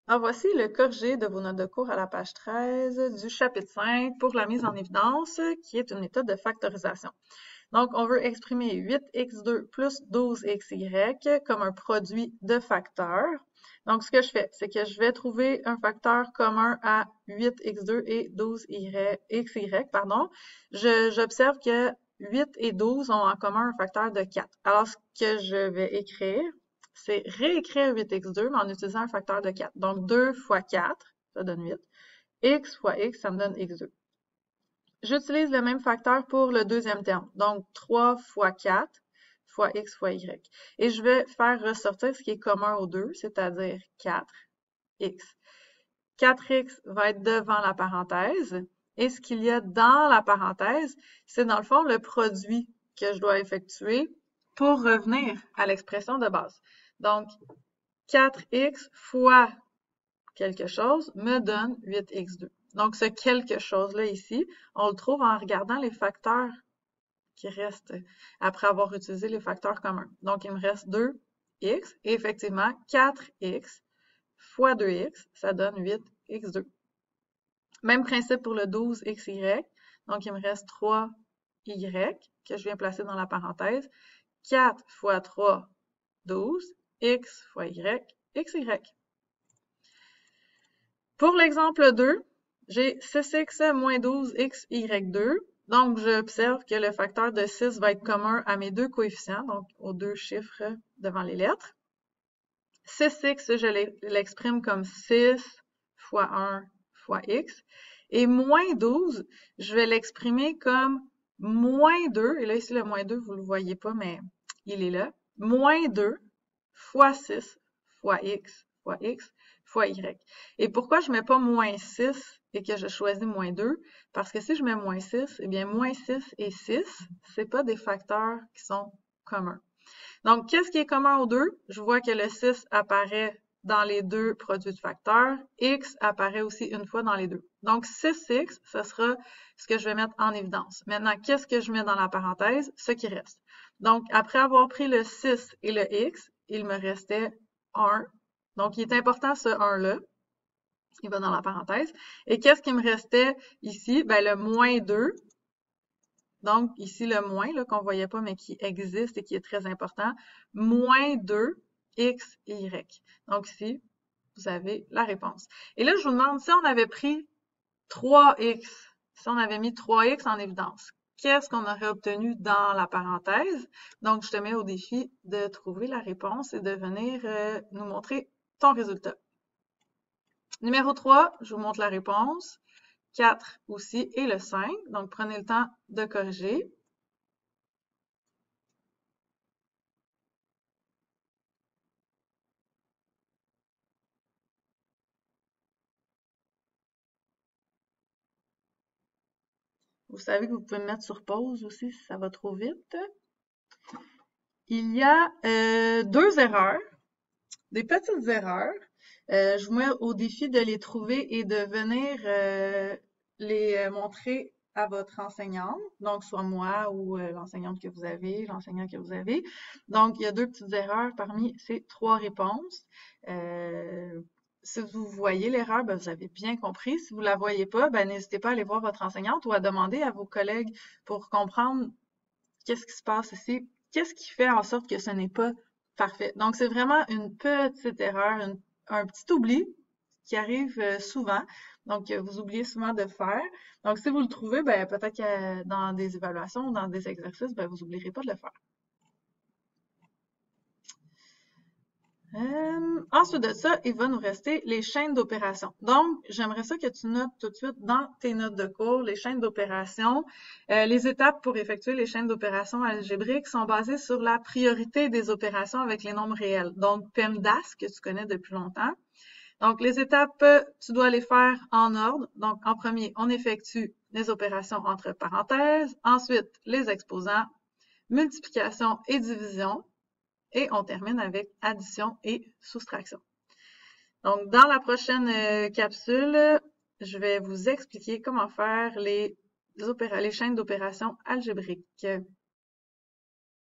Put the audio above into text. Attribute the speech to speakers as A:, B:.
A: Alors voici le corrigé de vos notes de cours à la page 13 du chapitre 5 pour la mise en évidence, qui est une méthode de factorisation. Donc, on veut exprimer 8x2 plus 12xy comme un produit de facteurs. Donc, ce que je fais, c'est que je vais trouver un facteur commun à 8x2 et 12xy, pardon. J'observe que 8 et 12 ont en commun un facteur de 4. Alors, ce que je vais écrire, c'est réécrire 8x2, mais en utilisant un facteur de 4. Donc, 2 fois 4, ça donne 8. X fois x, ça me donne x2. J'utilise le même facteur pour le deuxième terme. Donc, 3 fois 4 fois x fois y. Et je vais faire ressortir ce qui est commun aux deux, c'est-à-dire 4x. 4x va être devant la parenthèse. Et ce qu'il y a dans la parenthèse, c'est dans le fond le produit que je dois effectuer pour revenir à l'expression de base. Donc, 4x fois quelque chose me donne 8x2. Donc, ce quelque chose-là ici, on le trouve en regardant les facteurs qui restent après avoir utilisé les facteurs communs. Donc, il me reste 2x et effectivement, 4x fois 2x, ça donne 8x2. Même principe pour le 12xy. Donc, il me reste 3y que je viens placer dans la parenthèse. 4 fois 3, 12. X fois y, xy. Pour l'exemple 2, j'ai 6x moins 12x, y2. Donc, j'observe que le facteur de 6 va être commun à mes deux coefficients, donc aux deux chiffres devant les lettres. 6x, je l'exprime comme 6 fois 1 fois x. Et moins 12, je vais l'exprimer comme moins 2. Et là, ici, le moins 2, vous ne le voyez pas, mais il est là. Moins 2 fois 6 fois x fois y. Et pourquoi je ne mets pas moins 6 et que je choisis moins 2? Parce que si je mets moins 6, eh bien, moins 6 et 6, ce pas des facteurs qui sont communs. Donc, qu'est-ce qui est commun aux deux? Je vois que le 6 apparaît dans les deux produits de facteurs. X apparaît aussi une fois dans les deux. Donc, 6x, ce sera ce que je vais mettre en évidence. Maintenant, qu'est-ce que je mets dans la parenthèse? Ce qui reste. Donc, après avoir pris le 6 et le x, il me restait 1. Donc, il est important ce 1-là. Il va dans la parenthèse. Et qu'est-ce qui me restait ici? Ben, le moins 2. Donc, ici, le moins, qu'on ne voyait pas, mais qui existe et qui est très important, moins 2x, y. Donc, ici, vous avez la réponse. Et là, je vous demande, si on avait pris 3x, si on avait mis 3x en évidence, qu'est-ce qu'on aurait obtenu dans la parenthèse? Donc, je te mets au défi de trouver la réponse et de venir nous montrer ton résultat. Numéro 3, je vous montre la réponse. 4 aussi et le 5. Donc, prenez le temps de corriger. Vous savez que vous pouvez me mettre sur pause aussi si ça va trop vite. Il y a deux erreurs, des petites erreurs. Je vous mets au défi de les trouver et de venir les montrer à votre enseignante, donc soit moi ou l'enseignante que vous avez, l'enseignant que vous avez. Donc, il y a deux petites erreurs parmi ces trois réponses. Si vous voyez l'erreur, ben, vous avez bien compris. Si vous la voyez pas, ben, n'hésitez pas à aller voir votre enseignante ou à demander à vos collègues pour comprendre qu'est-ce qui se passe ici, qu'est-ce qui fait en sorte que ce n'est pas parfait. Donc, c'est vraiment une petite erreur, un petit oubli qui arrive souvent. Donc, vous oubliez souvent de faire. Donc, si vous le trouvez, ben, peut-être que dans des évaluations, dans des exercices, ben, vous n'oublierez pas de le faire. Ensuite de ça, il va nous rester les chaînes d'opérations. Donc, j'aimerais ça que tu notes tout de suite dans tes notes de cours les chaînes d'opérations. Les étapes pour effectuer les chaînes d'opérations algébriques sont basées sur la priorité des opérations avec les nombres réels. Donc, PEMDAS, que tu connais depuis longtemps. Donc, les étapes, tu dois les faire en ordre. Donc, en premier, on effectue les opérations entre parenthèses. Ensuite, les exposants, multiplication et division. Et on termine avec addition et soustraction. Donc, dans la prochaine capsule, je vais vous expliquer comment faire les chaînes d'opérations algébriques.